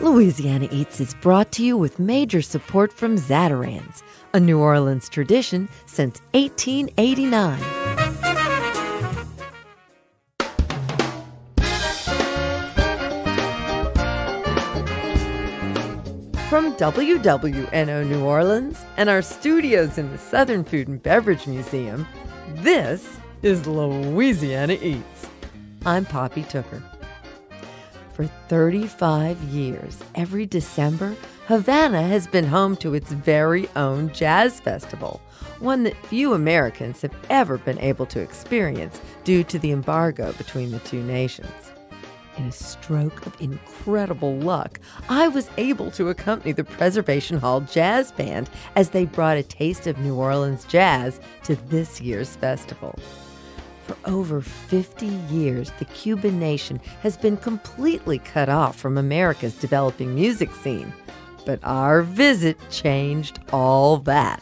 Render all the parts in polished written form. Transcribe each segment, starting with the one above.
Louisiana Eats is brought to you with major support from Zatarans, a New Orleans tradition since 1889. From WWNO New Orleans and our studios in the Southern Food and Beverage Museum, this is Louisiana Eats. I'm Poppy Tooker. For 35 years, every December, Havana has been home to its very own jazz festival, one that few Americans have ever been able to experience due to the embargo between the two nations. In a stroke of incredible luck, I was able to accompany the Preservation Hall Jazz Band as they brought a taste of New Orleans jazz to this year's festival. For over 50 years, the Cuban nation has been completely cut off from America's developing music scene. But our visit changed all that.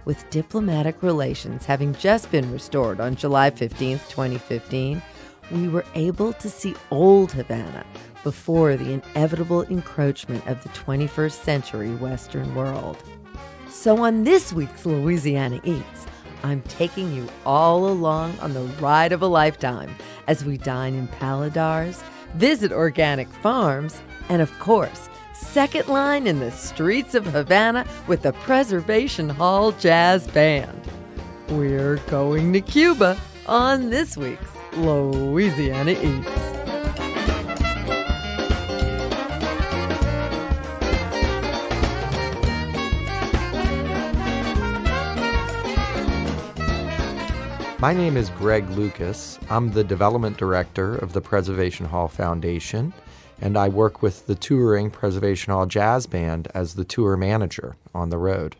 With diplomatic relations having just been restored on July 15, 2015, we were able to see old Havana before the inevitable encroachment of the 21st century Western world. So on this week's Louisiana Eats, I'm taking you all along on the ride of a lifetime as we dine in Paladares, visit organic farms, and of course, second line in the streets of Havana with the Preservation Hall Jazz Band. We're going to Cuba on this week's Louisiana Eats. My name is Greg Lucas. I'm the development director of the Preservation Hall Foundation, and I work with the touring Preservation Hall Jazz Band as the tour manager on the road.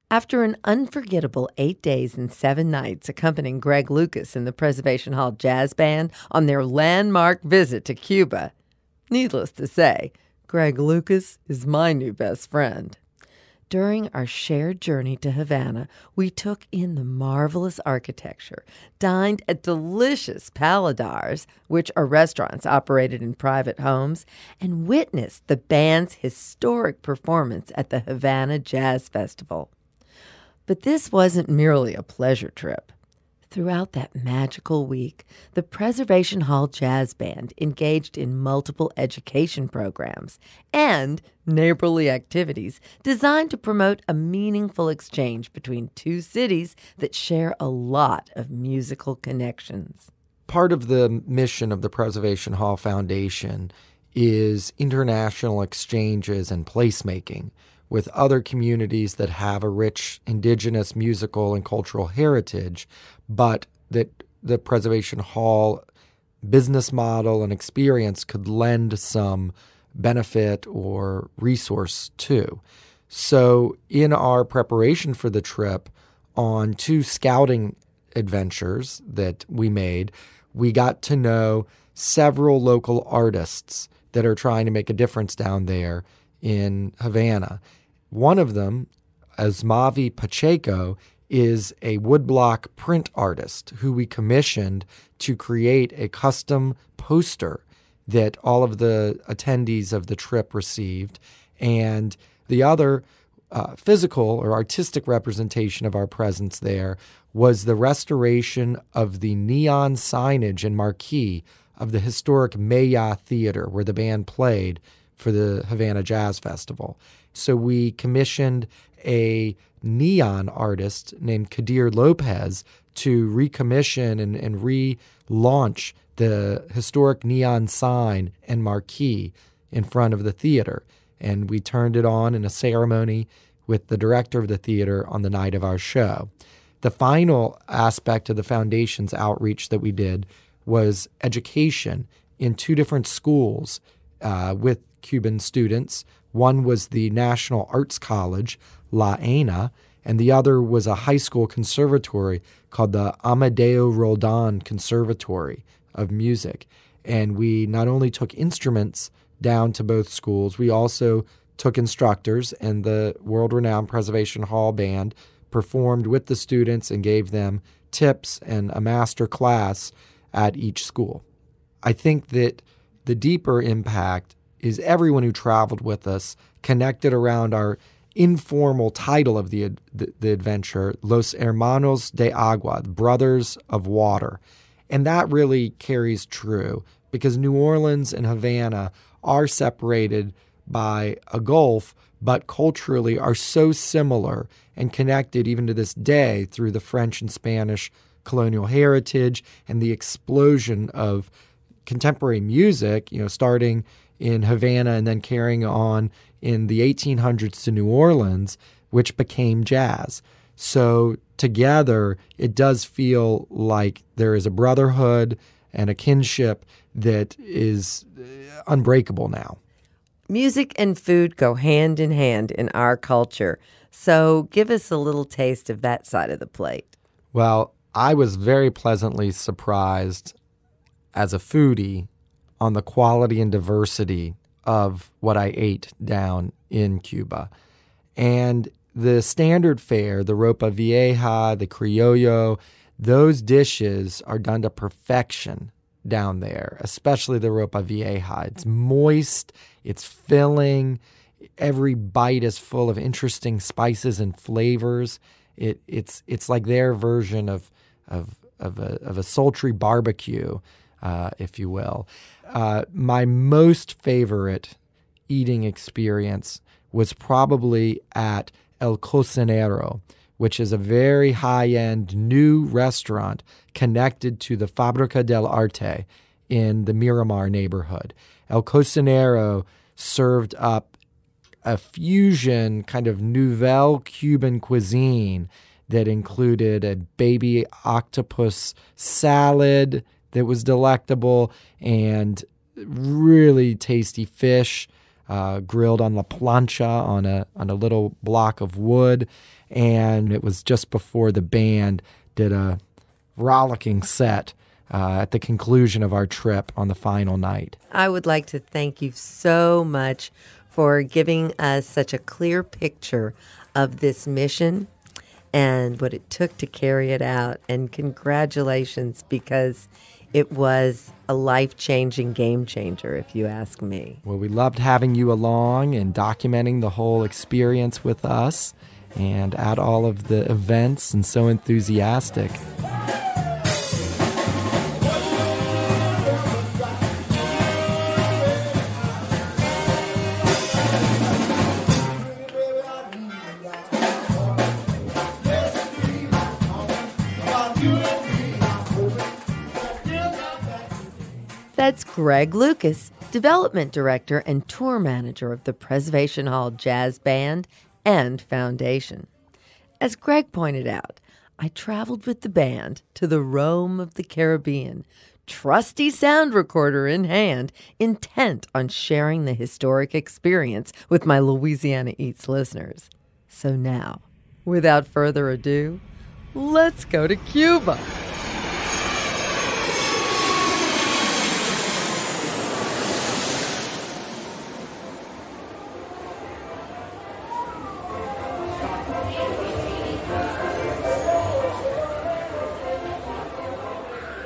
After an unforgettable 8 days and 7 nights accompanying Greg Lucas and the Preservation Hall Jazz Band on their landmark visit to Cuba, needless to say, Greg Lucas is my new best friend. During our shared journey to Havana, we took in the marvelous architecture, dined at delicious Paladares, which are restaurants operated in private homes, and witnessed the band's historic performance at the Havana Jazz Festival. But this wasn't merely a pleasure trip. Throughout that magical week, the Preservation Hall Jazz Band engaged in multiple education programs and neighborly activities designed to promote a meaningful exchange between two cities that share a lot of musical connections. Part of the mission of the Preservation Hall Foundation is international exchanges and placemaking with other communities that have a rich indigenous musical and cultural heritage, but that the Preservation Hall business model and experience could lend some benefit or resource to. So in our preparation for the trip, on 2 scouting adventures that we made, we got to know several local artists that are trying to make a difference down there in Havana. One of them, Asmavi Pacheco, is a woodblock print artist who we commissioned to create a custom poster that all of the attendees of the trip received. And the other physical or artistic representation of our presence there was the restoration of the neon signage and marquee of the historic Maya Theater where the band played for the Havana Jazz Festival. So we commissioned a neon artist named Kadir Lopez to recommission and relaunch the historic neon sign and marquee in front of the theater. And we turned it on in a ceremony with the director of the theater on the night of our show. The final aspect of the foundation's outreach that we did was education in 2 different schools with Cuban students. One was the National Arts College, La ENA, and the other was a high school conservatory called the Amadeo Roldan Conservatory of Music. And we not only took instruments down to both schools, we also took instructors, and the world-renowned Preservation Hall Band performed with the students and gave them tips and a master class at each school. I think that the deeper impact is everyone who traveled with us connected around our informal title of the adventure, Los Hermanos de Agua, Brothers of Water. And that really carries true because New Orleans and Havana are separated by a gulf, but culturally are so similar and connected even to this day through the French and Spanish colonial heritage and the explosion of contemporary music, starting in Havana and then carrying on in the 1800s to New Orleans, which became jazz. So together, it does feel like there is a brotherhood and a kinship that is unbreakable now. Music and food go hand in hand in our culture. So give us a little taste of that side of the plate. Well, I was very pleasantly surprised as a foodie on the quality and diversity of what I ate down in Cuba. And the standard fare, the ropa vieja, the criollo, those dishes are done to perfection down there, especially the ropa vieja. It's moist, it's filling, every bite is full of interesting spices and flavors. It's like their version of a sultry barbecue, if you will. My most favorite eating experience was probably at El Cocinero, which is a very high-end new restaurant connected to the Fábrica del Arte in the Miramar neighborhood. El Cocinero served up a fusion kind of nouvelle Cuban cuisine that included a baby octopus salad that was delectable and really tasty fish grilled on la plancha on a little block of wood. And it was just before the band did a rollicking set at the conclusion of our trip on the final night. I would like to thank you so much for giving us such a clear picture of this mission and what it took to carry it out. And congratulations, because it was a life-changing game changer, if you ask me. Well, we loved having you along and documenting the whole experience with us and at all of the events, and so enthusiastic. That's Greg Lucas, Development Director and Tour Manager of the Preservation Hall Jazz Band and Foundation. As Greg pointed out, I traveled with the band to the Rome of the Caribbean, trusty sound recorder in hand, intent on sharing the historic experience with my Louisiana Eats listeners. So now, without further ado, let's go to Cuba.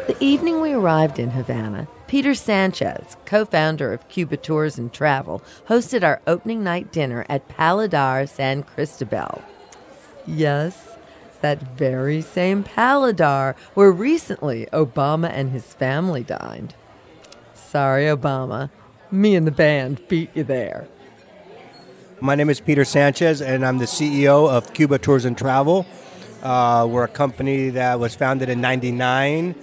The evening we arrived in Havana, Peter Sanchez, co-founder of Cuba Tours and Travel, hosted our opening night dinner at Paladar San Cristobal. Yes, that very same Paladar where recently Obama and his family dined. Sorry, Obama. Me and the band beat you there. My name is Peter Sanchez, and I'm the CEO of Cuba Tours and Travel. We're a company that was founded in '99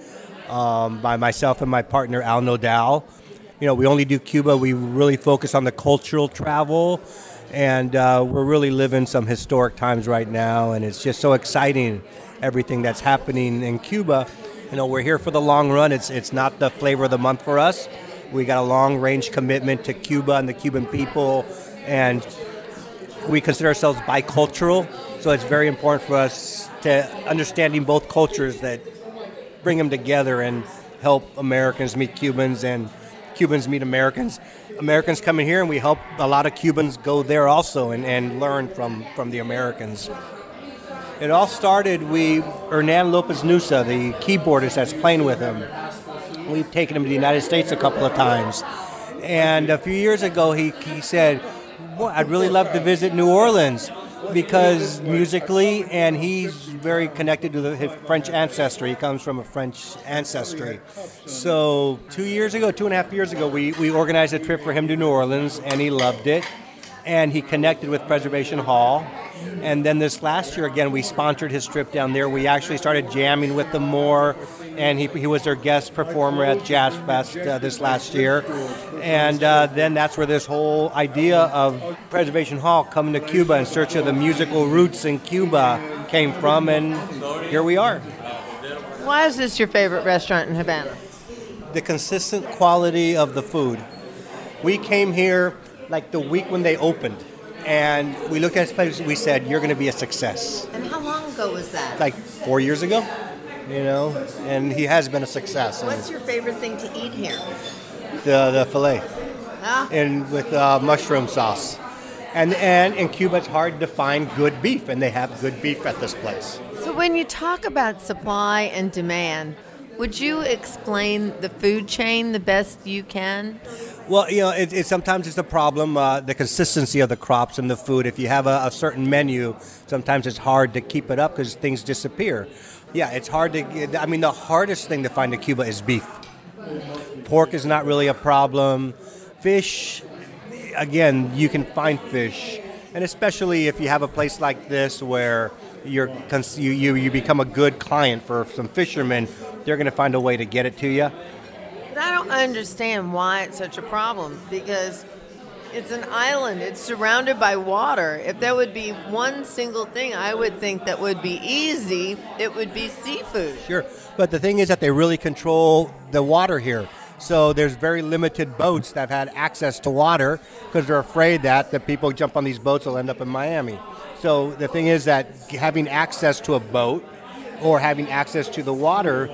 by myself and my partner, Al Nodal. We only do Cuba. We really focus on the cultural travel, and we're really living some historic times right now, and it's just so exciting, everything that's happening in Cuba. We're here for the long run. It's not the flavor of the month for us. We got a long-range commitment to Cuba and the Cuban people, and we consider ourselves bicultural, so it's very important for us to understanding both cultures, that bring them together and help Americans meet Cubans and Cubans meet Americans. Americans come in here and we help a lot of Cubans go there also and learn from the Americans. It all started, Hernan Lopez Nusa, the keyboardist that's playing with him, we've taken him to the United States a couple of times. And a few years ago, he said, boy, I'd really love to visit New Orleans because musically, and he's very connected to his French ancestry. He comes from a French ancestry. So 2.5 years ago, we organized a trip for him to New Orleans, and he loved it. And he connected with Preservation Hall. And then this last year, again, we sponsored his trip down there. We actually started jamming with them more, and he was their guest performer at Jazz Fest this last year. And then that's where this whole idea of Preservation Hall coming to Cuba in search of the musical roots in Cuba came from, and here we are. Why is this your favorite restaurant in Havana? The consistent quality of the food. We came here like the week when they opened, and we looked at this place, we said, you're going to be a success. And how long ago was that? Like 4 years ago, and he has been a success. What's your favorite thing to eat here? The filet, Ah. and with mushroom sauce. And in Cuba, it's hard to find good beef, and they have good beef at this place. So when you talk about supply and demand, would you explain the food chain the best you can? Well, sometimes it's a problem, the consistency of the crops and the food. If you have a certain menu, sometimes it's hard to keep it up because things disappear. Yeah, it's hard to get, the hardest thing to find in Cuba is beef. Pork is not really a problem. Fish, again, you can find fish. And especially if you have a place like this where you become a good client for some fishermen, they're going to find a way to get it to you. But I don't understand why it's such a problem, because it's an island. It's surrounded by water. If there would be one single thing I would think that would be easy, it would be seafood. Sure. But the thing is that they really control the water here. So there's very limited boats that have had access to water because they're afraid that the people who jump on these boats will end up in Miami. So the thing is that having access to a boat or having access to the water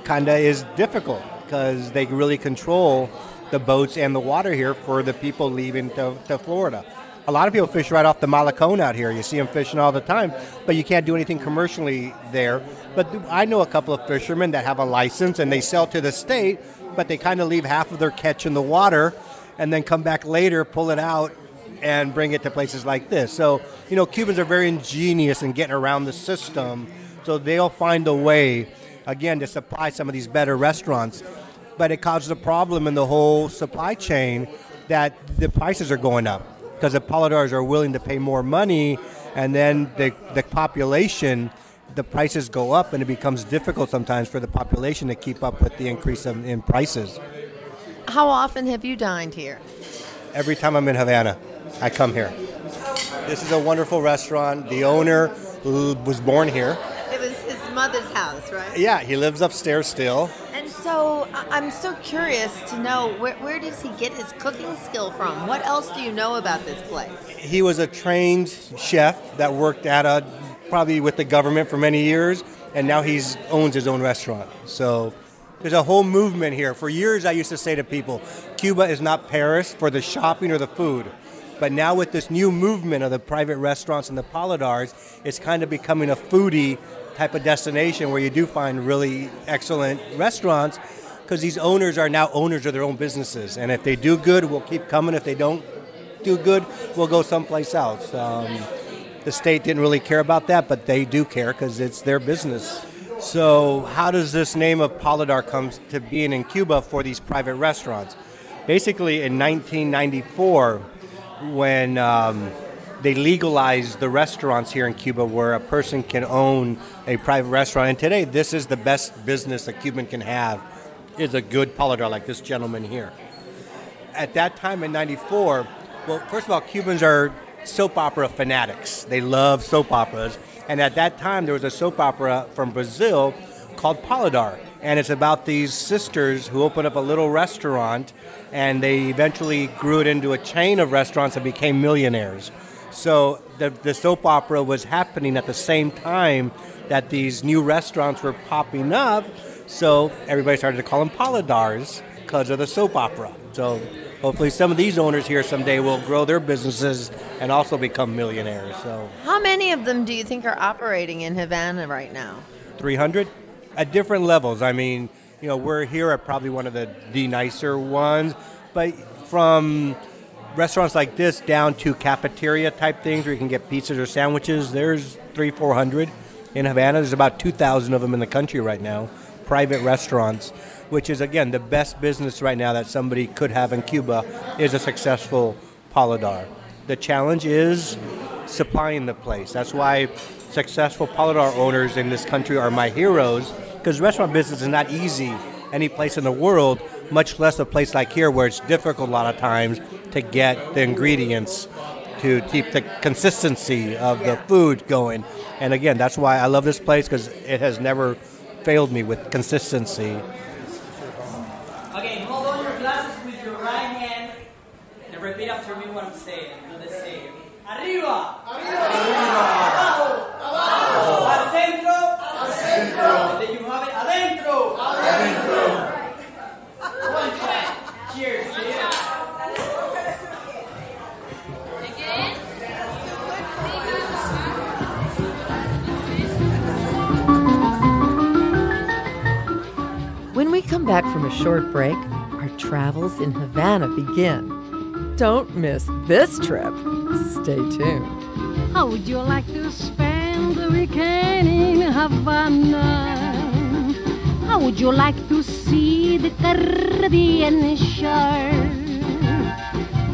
kind of is difficult because they really control the boats and the water here for the people leaving to Florida. A lot of people fish right off the Malecón out here. You see them fishing all the time, but you can't do anything commercially there. But I know a couple of fishermen that have a license and they sell to the state, but they kind of leave half of their catch in the water and then come back later, pull it out, and bring it to places like this. So, Cubans are very ingenious in getting around the system, so they'll find a way, again, to supply some of these better restaurants. But it causes a problem in the whole supply chain that the prices are going up because the Paladares are willing to pay more money, and then the population, the prices go up, and it becomes difficult sometimes for the population to keep up with the increase in prices. How often have you dined here? Every time I'm in Havana, I come here. This is a wonderful restaurant. The owner was born here. It was his mother's house, right? Yeah, he lives upstairs still. And so I'm so curious to know, where does he get his cooking skill from? What else do you know about this place? He was a trained chef that worked at probably with the government for many years, and now he owns his own restaurant. So there's a whole movement here. For years I used to say to people, Cuba is not Paris for the shopping or the food. But now with this new movement of the private restaurants and the Paladares, it's kind of becoming a foodie type of destination where you do find really excellent restaurants because these owners are now owners of their own businesses. And if they do good, we'll keep coming. If they don't do good, we'll go someplace else. The state didn't really care about that, but they do care because it's their business. So how does this name of Paladar come to being in Cuba for these private restaurants? Basically, in 1994, when they legalized the restaurants here in Cuba where a person can own a private restaurant. And today, this is the best business a Cuban can have, is a good Paladar like this gentleman here. At that time in 94, well, first of all, Cubans are soap opera fanatics. They love soap operas. And at that time, there was a soap opera from Brazil called Paladar. And it's about these sisters who opened up a little restaurant, and they eventually grew it into a chain of restaurants and became millionaires. So the soap opera was happening at the same time that these new restaurants were popping up. So everybody started to call them Paladares because of the soap opera. So hopefully some of these owners here someday will grow their businesses and also become millionaires. So how many of them do you think are operating in Havana right now? 300 at different levels. I mean, we're here at probably one of the nicer ones. But from restaurants like this down to cafeteria type things where you can get pizzas or sandwiches, there's 300-400 in Havana. There's about 2,000 of them in the country right now, private restaurants, which is, again, the best business right now that somebody could have in Cuba is a successful Paladar. The challenge is supplying the place. That's why successful Paladar owners in this country are my heroes, because restaurant business is not easy any place in the world, much less a place like here where it's difficult a lot of times to get the ingredients to keep the consistency of the food going. And again, that's why I love this place, because it has never failed me with consistency. Okay, hold on your glasses with your right hand and repeat after me what I'm saying. Do the same. Arriba! Arriba! Abajo! Abajo! Al centro! Al centro! And then you have it adentro! Adentro! One shot. Cheers. When we come back from a short break, our travels in Havana begin. Don't miss this trip. Stay tuned. How would you like to spend the weekend in Havana? How would you like to see the Caribbean shore?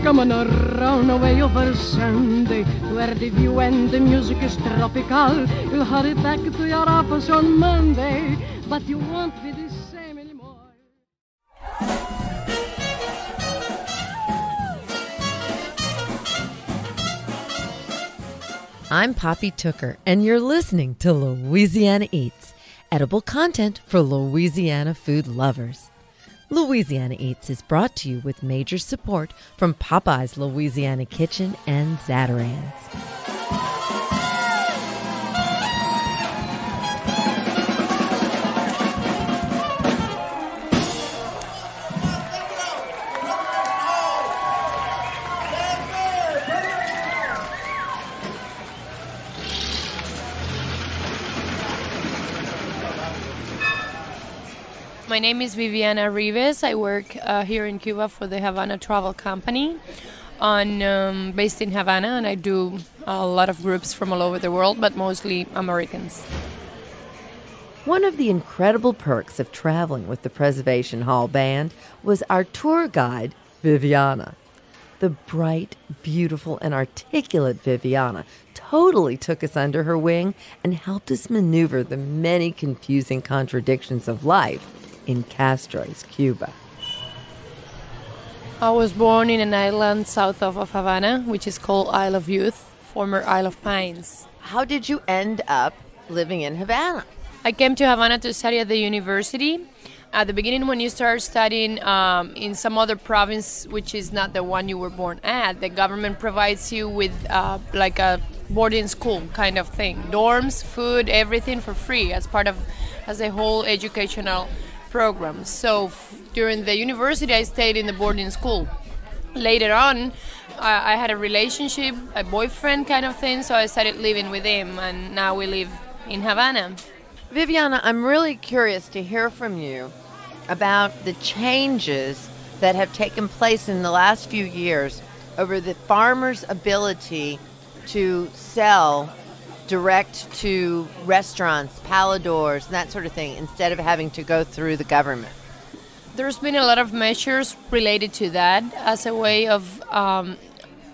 Come on around away over Sunday, where the view and the music is tropical. You'll hurry back to your office on Monday, but you won't be the same anymore. I'm Poppy Tooker, and you're listening to Louisiana Eats, edible content for Louisiana food lovers. Louisiana Eats is brought to you with major support from Popeye's Louisiana Kitchen and Zatarain's. My name is Viviana Rives. I work here in Cuba for the Havana Travel Company, based in Havana, and I do a lot of groups from all over the world, but mostly Americans. One of the incredible perks of traveling with the Preservation Hall Band was our tour guide, Viviana. The bright, beautiful, and articulate Viviana totally took us under her wing and helped us maneuver the many confusing contradictions of life in Castro's Cuba. I was born in an island south of Havana, which is called Isle of Youth, former Isle of Pines. How did you end up living in Havana? I came to Havana to study at the university. At the beginning, when you start studying in some other province, which is not the one you were born at, the government provides you with like a boarding school kind of thing. Dorms, food, everything for free as a whole educational program. So during the university, I stayed in the boarding school. Later on, I had a relationship, a boyfriend kind of thing, so I started living with him, and now we live in Havana. Viviana, I'm really curious to hear from you about the changes that have taken place in the last few years over the farmers' ability to sell direct to restaurants, paladars, and that sort of thing, instead of having to go through the government. There's been a lot of measures related to that as a way of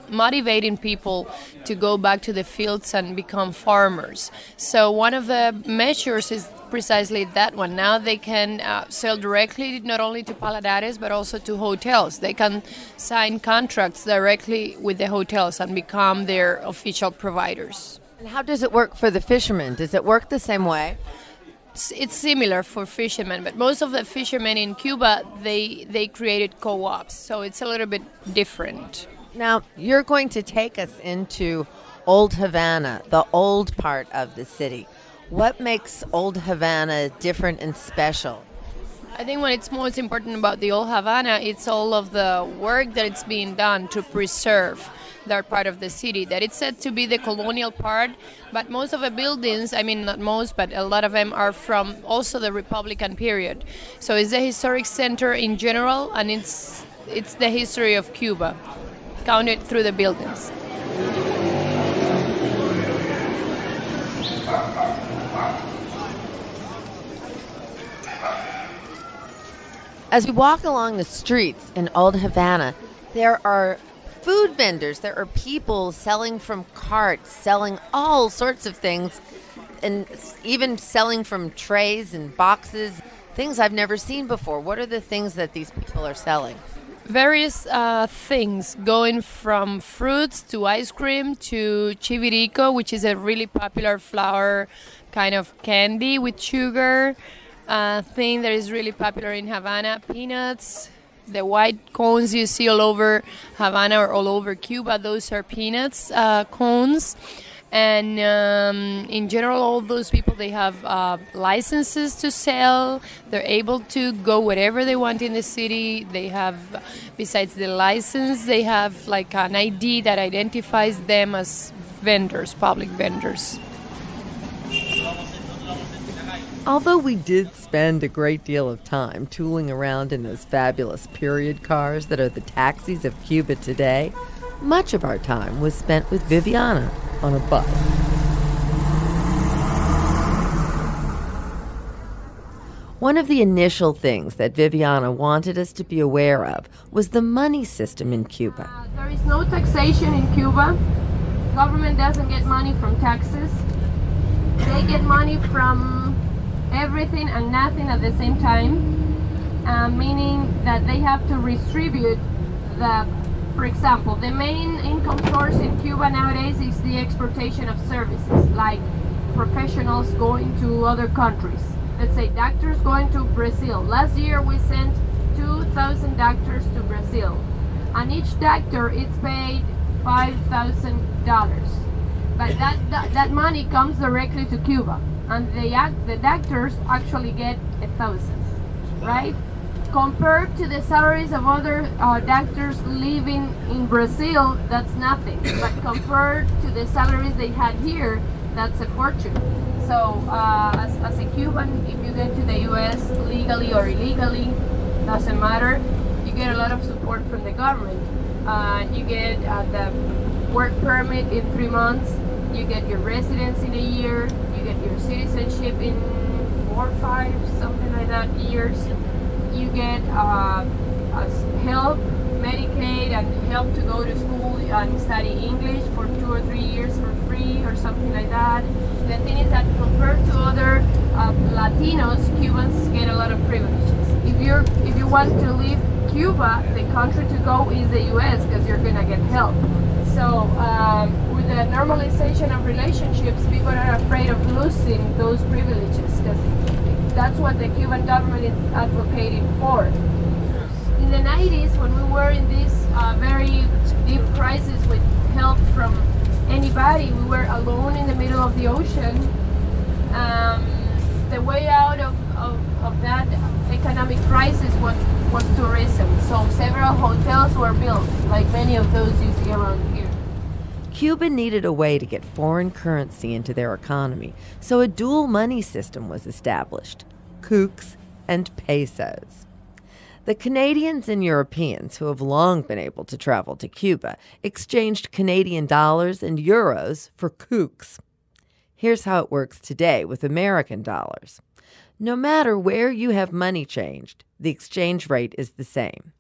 motivating people to go back to the fields and become farmers. So one of the measures is precisely that one. Now they can sell directly not only to Paladares but also to hotels. They can sign contracts directly with the hotels and become their official providers. And how does it work for the fishermen? Does it work the same way? It's similar for fishermen, but most of the fishermen in Cuba, they created co-ops, so it's a little bit different. Now, you're going to take us into Old Havana, the old part of the city. What makes Old Havana different and special? I think what it's most important about the Old Havana, it's all of the work that it's being done to preserve that part of the city, that it's said to be the colonial part, but most of the buildings, I mean not most, but a lot of them are from also the Republican period. So it's the historic center in general, and it's it's the history of Cuba, counted through the buildings. As we walk along the streets in Old Havana, there are food vendors. There are people selling from carts, selling all sorts of things, and even selling from trays and boxes, things I've never seen before. What are the things that these people are selling? Various things, going from fruits to ice cream to chivirico, which is a really popular flour kind of candy with sugar. Thing that is really popular in Havana, peanuts. The white cones you see all over Havana or all over Cuba, those are peanuts cones. And in general, all those people, they have licenses to sell. They're able to go wherever they want in the city. They have, besides the license, they have like an ID that identifies them as vendors, public vendors. Although we did spend a great deal of time tooling around in those fabulous period cars that are the taxis of Cuba today, much of our time was spent with Viviana on a bus. One of the initial things that Viviana wanted us to be aware of was the money system in Cuba. There is no taxation in Cuba. Government doesn't get money from taxes. They get money from everything and nothing at the same time, meaning that they have to redistribute for example, the main income source in Cuba nowadays is the exportation of services, like professionals going to other countries. Let's say doctors going to Brazil. Last year we sent 2,000 doctors to Brazil, and each doctor is paid $5,000. But that money comes directly to Cuba, and the doctors actually get 1,000, right? Compared to the salaries of other doctors living in Brazil, that's nothing. But compared to the salaries they had here, that's a fortune. So as a Cuban, if you get to the U.S. legally or illegally, doesn't matter, you get a lot of support from the government. You get the work permit in 3 months, you get your residence in a year, you get your citizenship in 4 or 5, something like that, years. You get help, Medicaid, and help to go to school and study English for 2 or 3 years for free or something like that. The thing is that compared to other Latinos, Cubans get a lot of privileges. If you want to leave Cuba, the country to go is the U.S. because you're gonna get help. So with the normalization of relationships, people are afraid of losing those privileges because that's what the Cuban government is advocating for. In the 90s, when we were in this very deep crisis with help from anybody, we were alone in the middle of the ocean. The way out of that economic crisis was tourism. So several hotels were built, like many of those you see around here. Cuba needed a way to get foreign currency into their economy, so a dual money system was established, coups and pesos. The Canadians and Europeans, who have long been able to travel to Cuba, exchanged Canadian dollars and euros for coups. Here's how it works today with American dollars. No matter where you have money changed, the exchange rate is the same.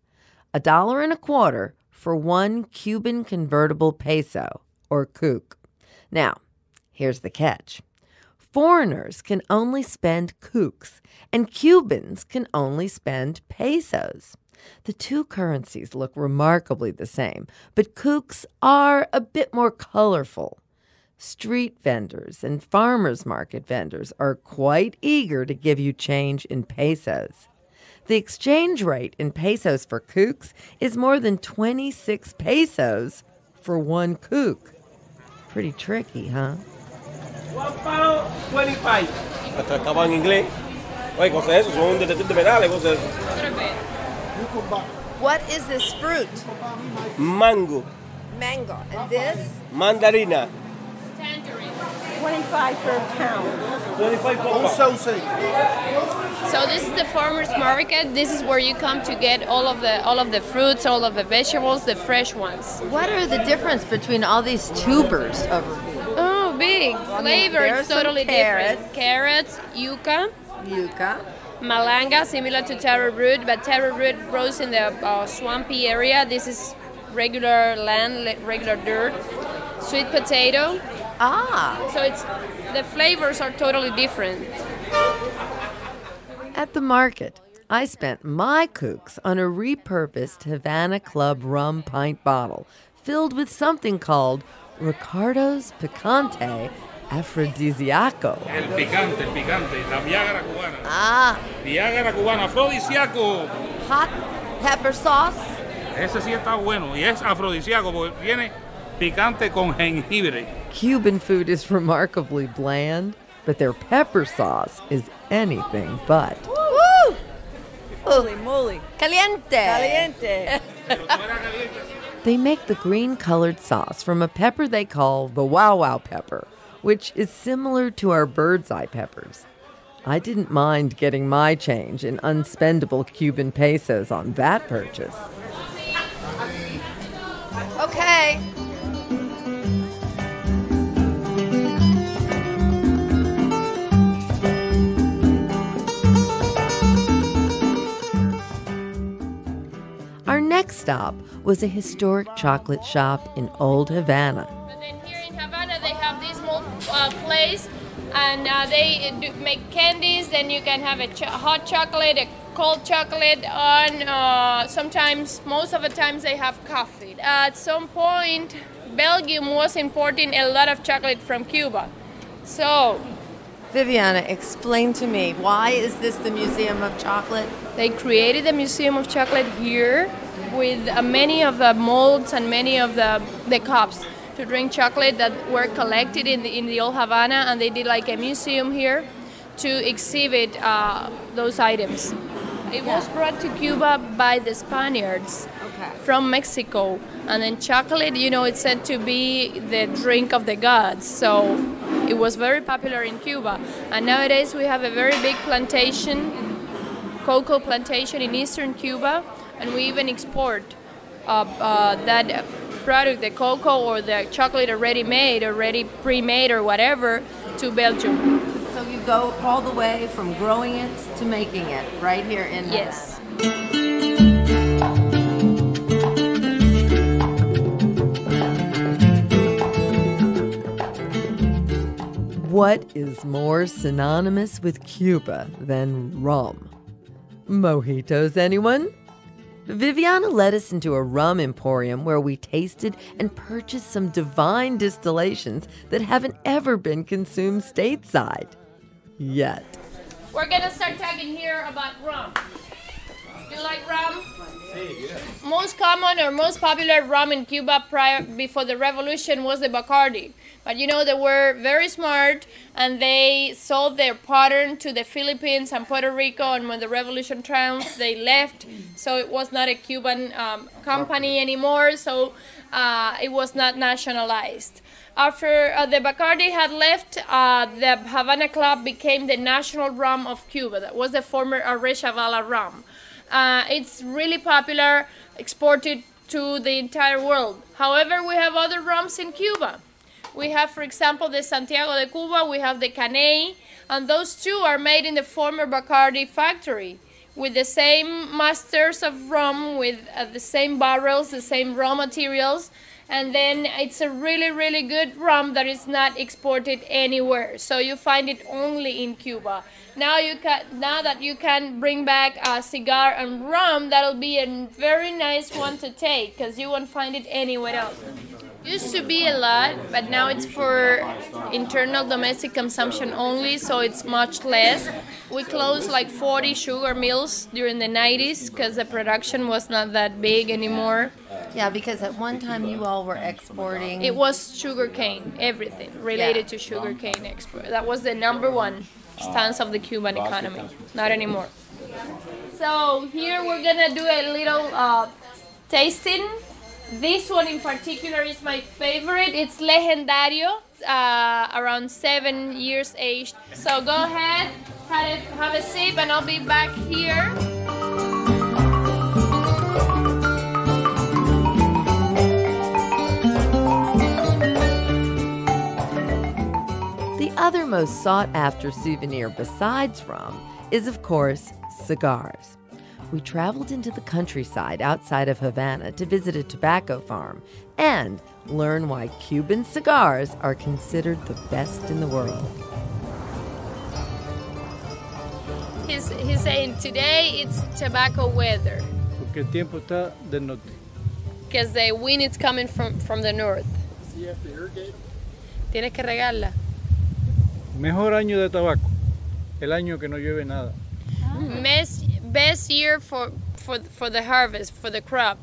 $1.25 for 1 Cuban convertible peso, or coupe. Now, here's the catch. Foreigners can only spend coups, and Cubans can only spend pesos. The two currencies look remarkably the same, but coups are a bit more colorful. Street vendors and farmers market vendors are quite eager to give you change in pesos. The exchange rate in pesos for coups is more than 26 pesos for 1 coupe. Pretty tricky, huh? £1.25. Hasta estaba en inglés. Oye, ¿cómo es eso? Son un detector de metales, ¿cómo es eso? What is this fruit? Mango. Mango. And this? Mandarina. Tangerine. 25 per pound. 25 copas. So this is the farmers market. This is where you come to get all of the fruits, all of the vegetables, the fresh ones. What are the difference between all these tubers over here? Oh, big flavor! It's totally different. Carrots, yuca, malanga, similar to taro root, but taro root grows in the swampy area. This is regular land, regular dirt. Sweet potato. So the flavors are totally different. At the market, I spent my kooks on a repurposed Havana Club rum pint bottle filled with something called Ricardo's Picante Afrodisiaco. El picante, la Viagra cubana. Viagra cubana, afrodisíaco. Hot pepper sauce. Ese sí está bueno y es afrodisíaco porque tiene picante con jengibre. Cuban food is remarkably bland, but their pepper sauce is anything but. Woo! Holy moly. Caliente. Caliente. They make the green-colored sauce from a pepper they call the wow wow pepper, which is similar to our bird's eye peppers. I didn't mind getting my change in unspendable Cuban pesos on that purchase. Okay. Our next stop was a historic chocolate shop in Old Havana. But then here in Havana, they have this small place, and they make candies. Then you can have a hot chocolate, a cold chocolate, and sometimes, most of the times, they have coffee. At some point, Belgium was importing a lot of chocolate from Cuba. So, Viviana, explain to me, why is this the Museum of Chocolate? they created the Museum of Chocolate here with many of the molds and many of the cups to drink chocolate that were collected in the old Havana, and they did like a museum here to exhibit those items. It was brought to Cuba by the Spaniards from Mexico, and then chocolate, it's said to be the drink of the gods, so it was very popular in Cuba. And nowadays we have a very big cocoa plantation in eastern Cuba, and we even export that product, the cocoa or the chocolate already made, already pre-made or whatever, to Belgium. So you go all the way from growing it to making it right here in Havana. Yes. What is more synonymous with Cuba than rum? Mojitos, anyone? Viviana led us into a rum emporium where we tasted and purchased some divine distillations that haven't ever been consumed stateside. Yet. We're gonna start talking here about rum. Do you like rum? Most common or most popular rum in Cuba before the revolution was the Bacardi. But they were very smart, and they sold their pattern to the Philippines and Puerto Rico, and when the revolution triumphed, they left. So it was not a Cuban company anymore, so it was not nationalized. After the Bacardi had left, the Havana Club became the national rum of Cuba. That was the former Arechavala rum. It's really popular, exported to the entire world. However, we have other rums in Cuba. We have, for example, the Santiago de Cuba, we have the Caney, and those two are made in the former Bacardi factory with the same masters of rum, with the same barrels, the same raw materials, and then it's a really, really good rum that is not exported anywhere. So you find it only in Cuba. Now that you can bring back a cigar and rum, that'll be a very nice one to take, because you won't find it anywhere else. Used to be a lot, but now it's for internal domestic consumption only, so it's much less. We closed like 40 sugar mills during the 90s because the production was not that big anymore. Yeah, because at one time you all were exporting. It was sugarcane, everything related to sugarcane export. That was the number one stance of the Cuban economy. Not anymore. So here we're gonna do a little tasting. This one in particular is my favorite. It's Legendario, around 7 years aged. So go ahead, have a sip, and I'll be back here. The other most sought-after souvenir besides rum is, of course, cigars. We traveled into the countryside outside of Havana to visit a tobacco farm and learn why Cuban cigars are considered the best in the world. He's saying today it's tobacco weather. Porque el tiempo está del norte. Because the wind is coming from the north. Tienes que regarla. Mejor año de tabaco, el año que no llueve nada. Best year for the harvest, for the crop,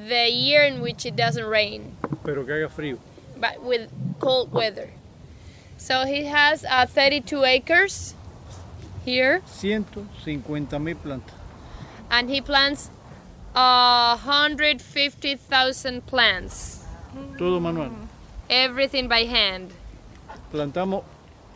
the year in which it doesn't rain, Pero que haga frío. but with cold weather. So he has 32 acres here, 150,000 plantas. and he plants 150,000 plants, Todo manual. everything by hand, Plantamos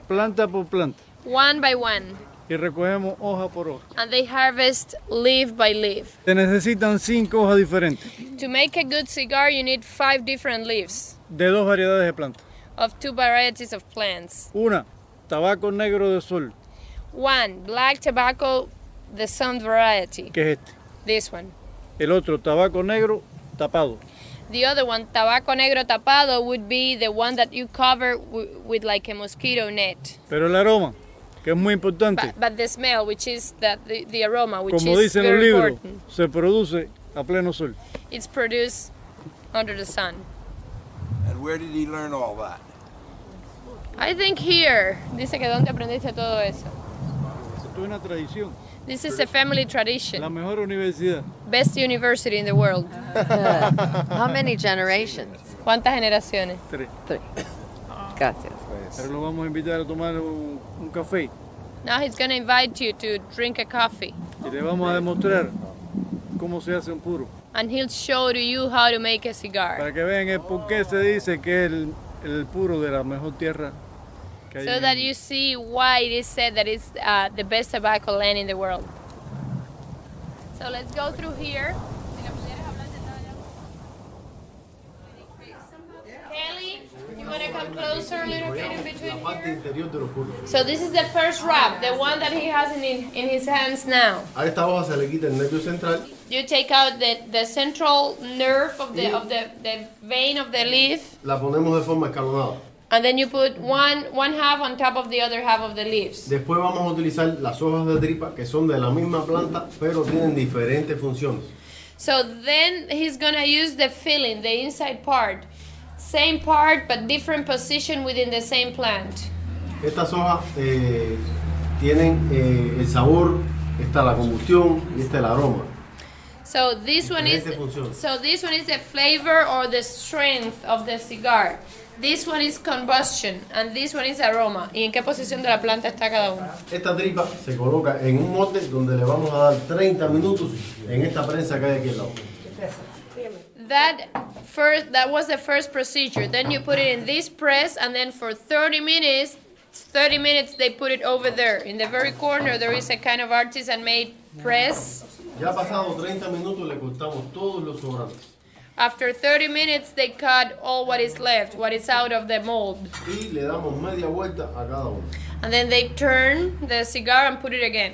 planta por planta one by one, y recogemos hoja por hoja. and they harvest leaf by leaf. Se necesitan 5 hojas diferentes To make a good cigar, you need 5 different leaves de 2 variedades de plantas. of 2 varieties of plants. Una, tabaco negro de sol, One, black tobacco, the sun variety, que es este. this one. El otro, tabaco negro tapado. The other one, tabaco negro tapado, would be the one that you cover with like a mosquito net. Pero el aroma, que es muy importante, But the smell, which is the aroma, which como is dicen los very libros, important. se produce a pleno sol. It's produced under the sun. And where did he learn all that? I think here, dice que donde aprendiste todo eso. Esto es una tradición. This is a family La tradition. mejor universidad. Best university in the world. How many generations? ¿Cuántas generaciones? 3. 3. Gracias. Ahora lo vamos a invitar a tomar un café Now he's going to invite you to drink a coffee. y le vamos a demostrar cómo se hace un puro. And he'll show to you how to make a cigar. Para que vean el por qué se dice que es el puro de la mejor tierra que hay. So that you see why it is said that it's the best tobacco land in the world. So let's go through here. Kelly, you want to come closer a little bit in between here? So this is the first wrap, the one that he has in his hands now. A esta hoja se le quita el nervio central You take out the central nerve of the vein of the leaf, la ponemos de forma escalonada. and then you put one half on top of the other half of the leaves. Después vamos a utilizar las hojas de tripa que son de la misma planta pero tienen diferentes funciones. So then he's gonna use the filling, the inside part. Same part, but different position within the same plant. Estas hojas tienen el sabor, esta la combustión y este el aroma. So this one is the flavor or the strength of the cigar. This one is combustion and this one is aroma. ¿Y en qué posición de la planta está cada uno? Esta tripa se coloca en un molde donde le vamos a dar 30 minutos en esta prensa que hay aquí al lado. That was the first procedure. Then you put it in this press, and then for 30 minutes they put it over there. In the very corner there is a kind of artisan-made press. Ya pasado 30 minutos le cortamos todos los sobrantes. After 30 minutes they cut all what is left, what is out of the mold. Y le damos media vuelta a cada uno. And then they turn the cigar and put it again.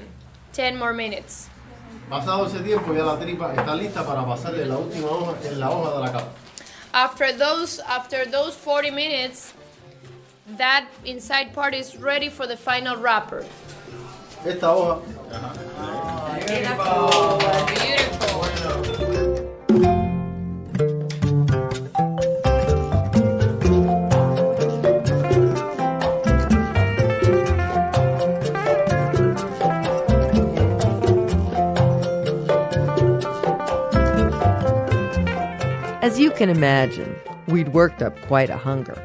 10 more minutes. Pasado ese tiempo ya la tripa está lista para pasarle la última hoja en la hoja de la capa. After those 40 minutes, that inside part is ready for the final wrapper. Esta hoja. Beautiful. As you can imagine, we'd worked up quite a hunger.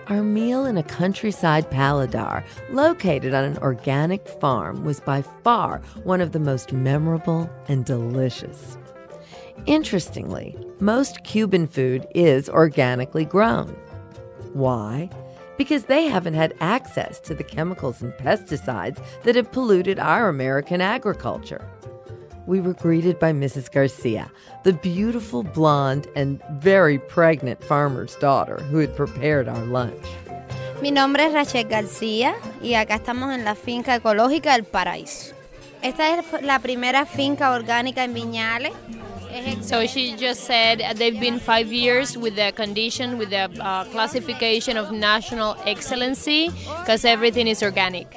Our meal in a countryside Paladar, located on an organic farm, was by far one of the most memorable and delicious. Interestingly, most Cuban food is organically grown. Why? Because they haven't had access to the chemicals and pesticides that have polluted our American agriculture. We were greeted by Mrs. Garcia, the beautiful blonde and very pregnant farmer's daughter who had prepared our lunch. Mi nombre es Rebecca Garcia y acá estamos en la finca ecológica del Paraiso. Esta es la primera finca orgánica en Viñales. So she just said they've been 5 years with the condition, with the classification of national excellency, because everything is organic.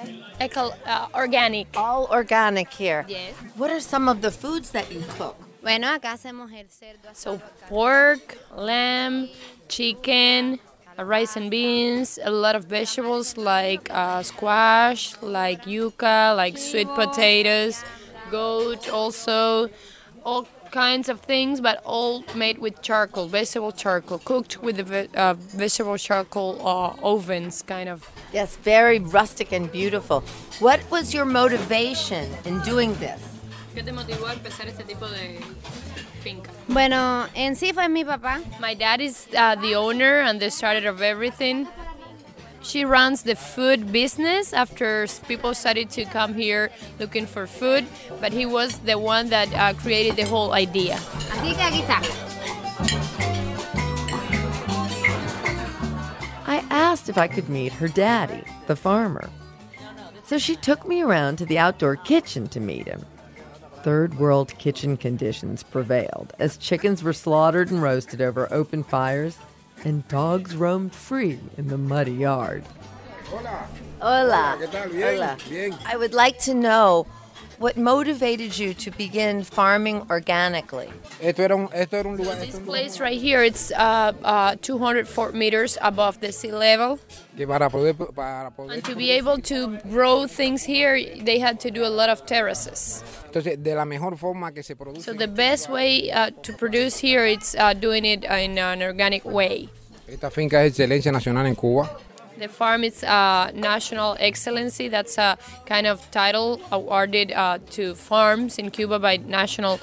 Organic. All organic here. Yes. What are some of the foods that you cook? Bueno, acá hacemos el cerdo. So pork, lamb, chicken, rice and beans, a lot of vegetables like squash, like yuca, like sweet potatoes, goat also, all kinds of things, but all made with charcoal, vegetable charcoal, cooked with the vegetable charcoal ovens, kind of. Yes, very rustic and beautiful. What was your motivation in doing this? ¿Qué te motivó a empezar este tipo de finca? Bueno, en sí fue mi papá. My dad is the owner and the starter of everything. She runs the food business after people started to come here looking for food, but he was the one that created the whole idea. Así que aquí está. I asked if I could meet her daddy, the farmer. So she took me around to the outdoor kitchen to meet him. Third world kitchen conditions prevailed as chickens were slaughtered and roasted over open fires and dogs roamed free in the muddy yard. Hola. Hola. ¿Qué tal? Bien. Hola. Bien. I would like to know what motivated you to begin farming organically. This place right here, it's 204 meters above the sea level. And to be able to grow things here, they had to do a lot of terraces. So the best way to produce here, it's doing it in an organic way. Esta finca es excelencia nacional en Cuba. The farm is National Excellency. That's a kind of title awarded to farms in Cuba by national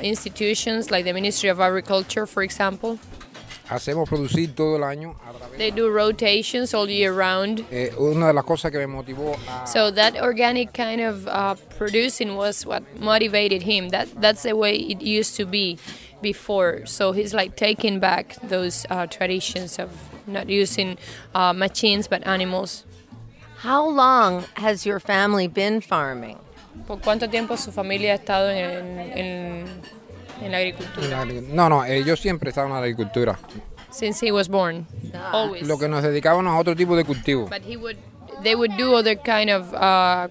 institutions like the Ministry of Agriculture, for example. Hacemos producir todo el año. They do rotations all year round. Una de las cosas que me motivó So that organic kind of producing was what motivated him. That's the way it used to be before. So he's like taking back those traditions of not using machines but animals. How long has your family been farming? ¿Por cuánto tiempo su familia ha estado en la agricultura? No, yo siempre he estado en la agricultura. Since he was born, always. Lo que nos dedicábamos a otro tipo de cultivo. But they would do other kind of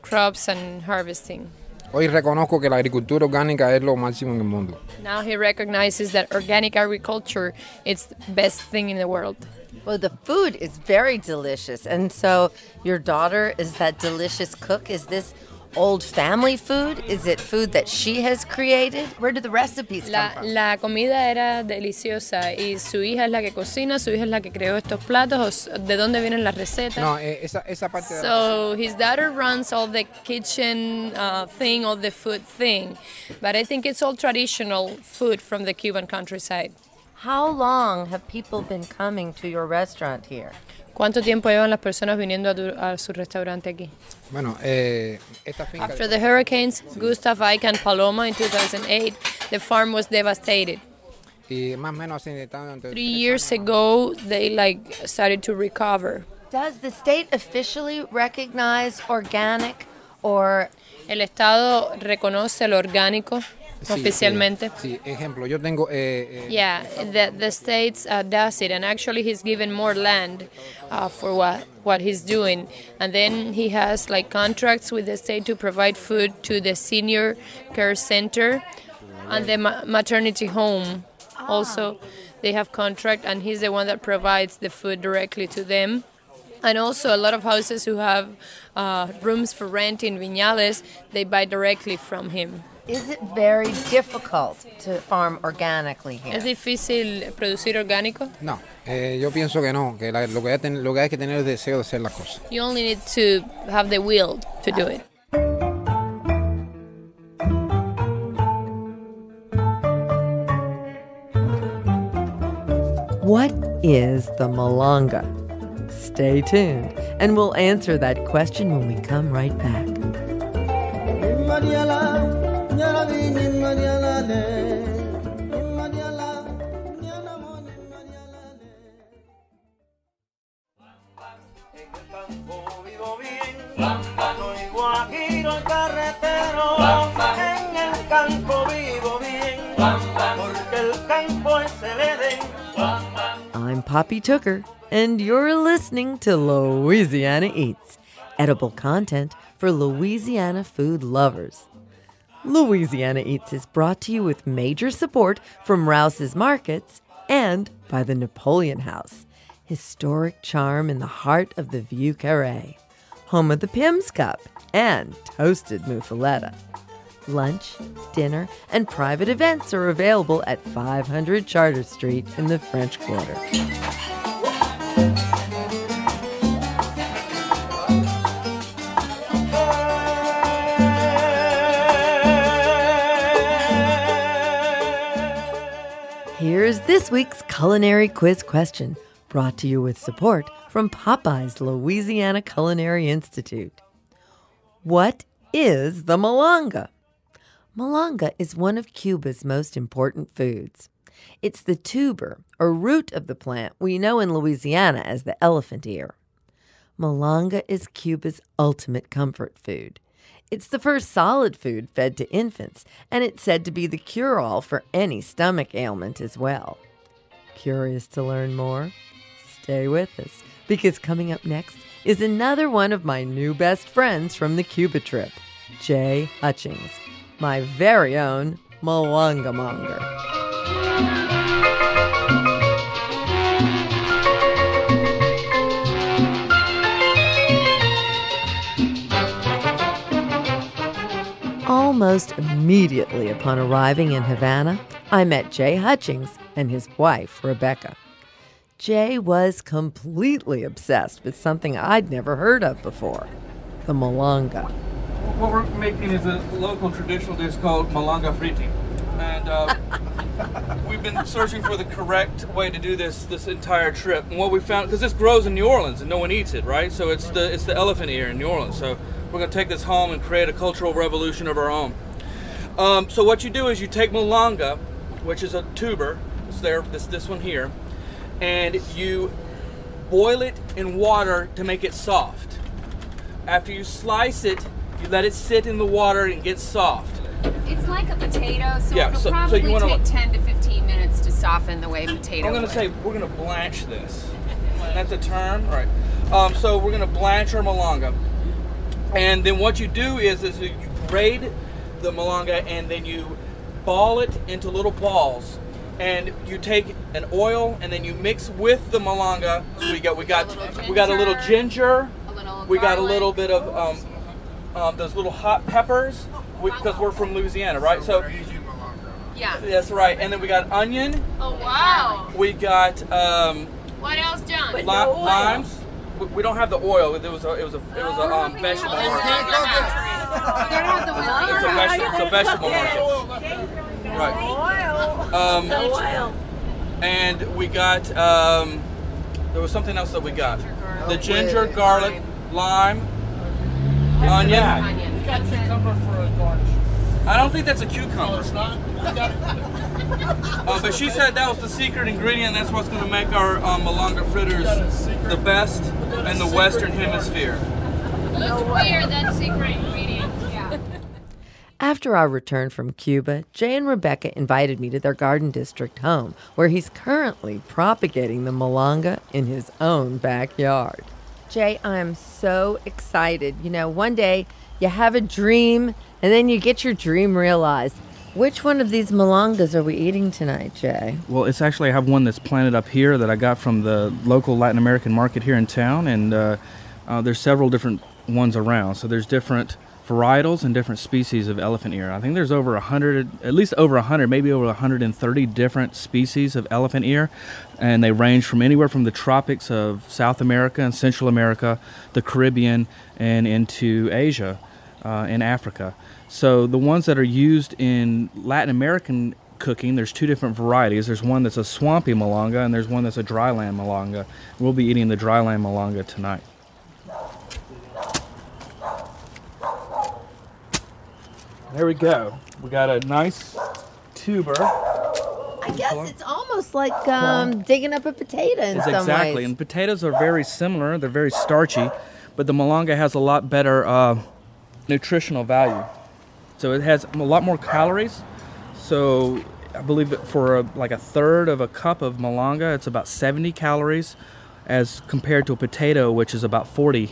crops and harvesting. Hoy reconozco que la agricultura orgánica es lo máximo en el mundo. Now he recognizes that organic agriculture is the best thing in the world. Well, the food is very delicious. And so your daughter is that delicious cook. Is this old family food? Is it food that she has created? Where do the recipes come from? La comida era deliciosa y su hija es la que cocina, su hija es la que creó estos platos. ¿De dónde vienen las recetas? No, esa parte de So his daughter runs all the kitchen thing, all the food thing. But I think it's all traditional food from the Cuban countryside. How long have people been coming to your restaurant here? ¿Cuánto tiempo llevan las personas viniendo a su restaurante aquí? Bueno, esta finca. After the hurricanes, Gustav, Ike, and Paloma in 2008, the farm was devastated. Y más o menos 3 years ago, they started to recover. Does the state officially recognize organic or? El Estado reconoce lo orgánico. Oficialmente. Sí, ejemplo, yo tengo. Yeah, the state does it, and actually he's given more land for what he's doing, and then he has contracts with the state to provide food to the senior care center and the maternity home. Also, they have contract, and he's the one that provides the food directly to them. And also a lot of houses who have rooms for rent in Viñales, they buy directly from him. Is it very difficult to farm organically here? ¿Es difícil producir orgánico? No, yo pienso que no, que lo que hay que tener es deseo de hacer las cosas. You only need to have the will to do it. What is the Malanga? Stay tuned, and we'll answer that question when we come right back. I'm Poppy Tooker, and you're listening to Louisiana Eats, edible content for Louisiana food lovers. Louisiana Eats is brought to you with major support from Rouse's Markets and by the Napoleon House, historic charm in the heart of the Vieux Carré, home of the Pim's Cup and toasted muffaletta. Lunch, dinner, and private events are available at 500 Charter Street in the French Quarter. Here's this week's culinary quiz question, brought to you with support from Popeye's Louisiana Culinary Institute. What is the Malanga? Malanga is one of Cuba's most important foods. It's the tuber or root of the plant we know in Louisiana as the elephant ear. Malanga is Cuba's ultimate comfort food. It's the first solid food fed to infants, and it's said to be the cure-all for any stomach ailment as well. Curious to learn more? Stay with us, because coming up next is another one of my new best friends from the Cuba trip, Jay Hutchings, my very own Malanga Monger. Almost immediately upon arriving in Havana, I met Jay Hutchings and his wife, Rebecca. Jay was completely obsessed with something I'd never heard of before, the Malanga. What we're making is a local traditional dish called Malanga Fritters. And we've been searching for the correct way to do this entire trip. And what we found, because this grows in New Orleans and no one eats it, right? So it's the elephant ear in New Orleans. So we're going to take this home and create a cultural revolution of our own. So what you do is you take Malanga, which is a tuber, it's there, this one here, and you boil it in water to make it soft. After you slice it, you let it sit in the water and get soft. It's like a potato, so yeah, it'll probably take 10 to 15 minutes to soften the way potato I'm going to would. say we're going to blanch this. That's a term? All right. So we're going to blanch our Malanga. And then what you do is you grate the Malanga and then you ball it into little balls. And you take an oil and then you mix with the Malanga. So we got a little ginger. We got a little bit of those little hot peppers, because we're from Louisiana, right? So yeah, that's right. And then we got onion. Oh wow. We got What else, John? limes. We don't have the oil. It was a vegetable market. It's a vegetable market. Right. And we got there was something else that we got. The ginger, garlic, lime, onion. We got cucumber for a garnish. I don't think that's a cucumber. No, it's not. But she said that was the secret ingredient. That's what's going to make our Malanga fritters the best in the Western Hemisphere. Looks weird, that secret ingredient. Yeah. After our return from Cuba, Jay and Rebecca invited me to their Garden District home, where he's currently propagating the Malanga in his own backyard. Jay, I'm so excited. You know, one day you have a dream, and then you get your dream realized. Which one of these Malangas are we eating tonight, Jay? Well, it's actually, I have one that's planted up here that I got from the local Latin American market here in town, and there's several different ones around. So there's different varietals and different species of elephant ear. I think there's over 100, at least over 100, maybe over 130 different species of elephant ear, and they range from anywhere from the tropics of South America and Central America, the Caribbean, and into Asia and Africa. So the ones that are used in Latin American cooking. There's two different varieties. There's one that's a swampy Malanga, and there's one that's a dryland Malanga. We'll be eating the dryland Malanga tonight. There we go. We got a nice tuber. I guess it's almost like digging up a potato in some Exactly, ways. and potatoes are very similar. They're very starchy, but the Malanga has a lot better nutritional value. So it has a lot more calories. So I believe that for like a third of a cup of Malanga, it's about 70 calories as compared to a potato, which is about 40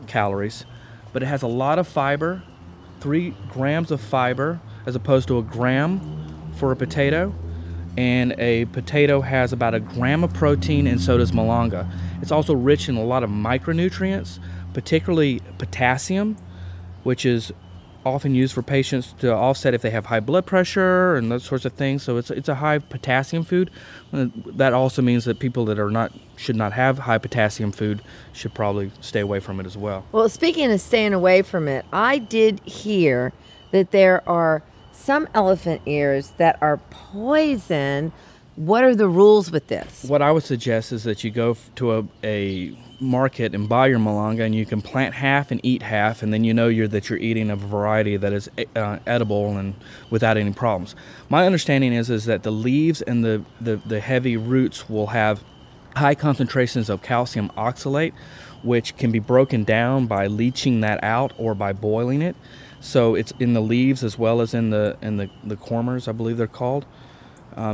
calories. But it has a lot of fiber, 3 grams of fiber as opposed to a gram for a potato. And a potato has about a gram of protein, and so does Malanga. It's also rich in a lot of micronutrients, particularly potassium, which is often used for patients to offset if they have high blood pressure and those sorts of things. So it's a high potassium food. That also means that people that should not have high potassium food should probably stay away from it as well. Well, speaking of staying away from it, I did hear that there are some elephant ears that are poison. What are the rules with this? What I would suggest is that you go to a market and buy your Malanga, and you can plant half and eat half, and then you know that you're eating a variety that is edible and without any problems. My understanding is that the leaves and the heavy roots will have high concentrations of calcium oxalate, which can be broken down by leaching that out or by boiling it. So it's in the leaves as well as in the cormers, I believe they're called.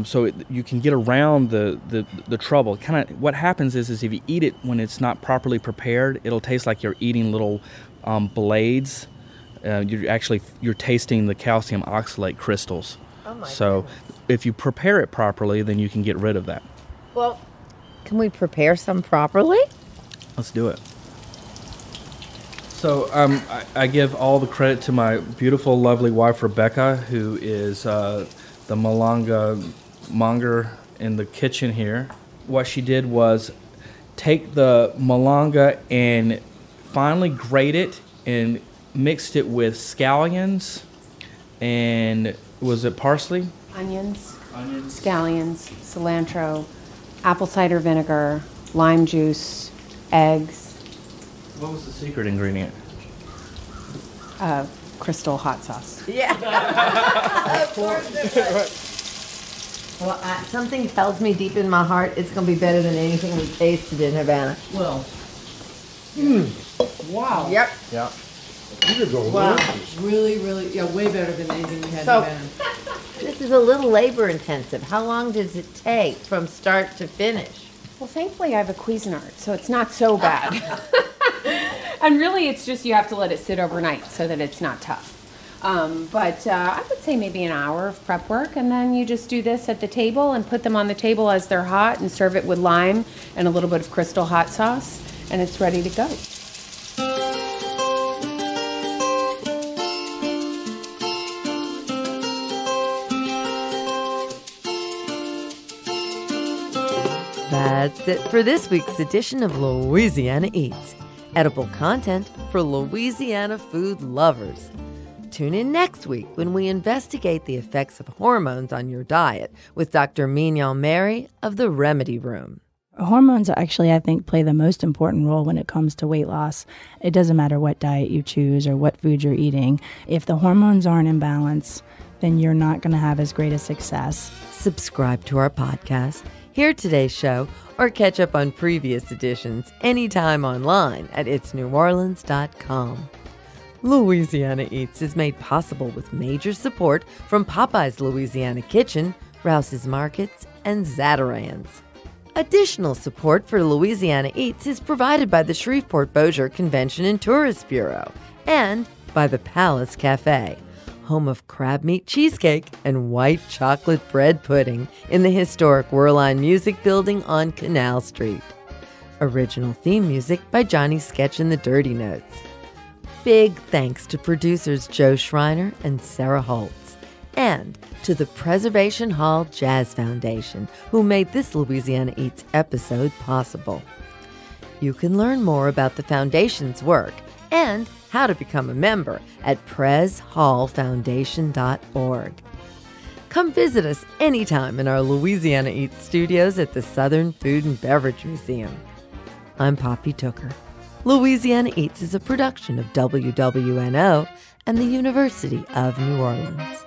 So you can get around the trouble. Kind of what happens is if you eat it when it's not properly prepared, it'll taste like you're eating little blades. You're tasting the calcium oxalate crystals. Oh my so if you prepare it properly, then you can get rid of that. Well, can we prepare some properly? Let's do it. So I give all the credit to my beautiful, lovely wife, Rebecca, who is the Malanga Monger in the kitchen here. What she did was take the Malanga and finally grate it and mixed it with scallions and, was it parsley? Onions, scallions, cilantro, apple cider vinegar, lime juice, eggs. What was the secret ingredient? Crystal hot sauce. Yeah. Of course it was. Well, something tells me deep in my heart it's going to be better than anything we tasted in Havana. Well. Wow. Yep. Yeah. Wow. Really, really, yeah, way better than anything we had So, in Havana. This is a little labor intensive. How long does it take from start to finish? Well, thankfully I have a Cuisinart, so it's not so bad. And really it's just you have to let it sit overnight so that it's not tough. But I would say maybe an hour of prep work, and then you just do this at the table and put them on the table as they're hot and serve it with lime and a little bit of crystal hot sauce, and it's ready to go. That's it for this week's edition of Louisiana Eats. Edible content for Louisiana food lovers. Tune in next week when we investigate the effects of hormones on your diet with Dr. Mignon Mary of the Remedy Room. Hormones actually, I think, play the most important role when it comes to weight loss. It doesn't matter what diet you choose or what food you're eating. If the hormones aren't in balance, then you're not going to have as great a success. Subscribe to our podcast, hear today's show, or catch up on previous editions anytime online at itsneworleans.com. Louisiana Eats is made possible with major support from Popeye's Louisiana Kitchen, Rouse's Markets, and Zatarain's. Additional support for Louisiana Eats is provided by the Shreveport-Bossier Convention and Tourist Bureau and by the Palace Cafe, home of crab meat cheesecake and white chocolate bread pudding in the historic Whirlwind Music Building on Canal Street. Original theme music by Johnny Sketch and the Dirty Notes. Big thanks to producers Joe Schreiner and Sarah Holtz, and to the Preservation Hall Jazz Foundation, who made this Louisiana Eats episode possible. You can learn more about the Foundation's work and how to become a member at prezhallfoundation.org. Come visit us anytime in our Louisiana Eats studios at the Southern Food and Beverage Museum. I'm Poppy Tooker. Louisiana Eats is a production of WWNO and the University of New Orleans.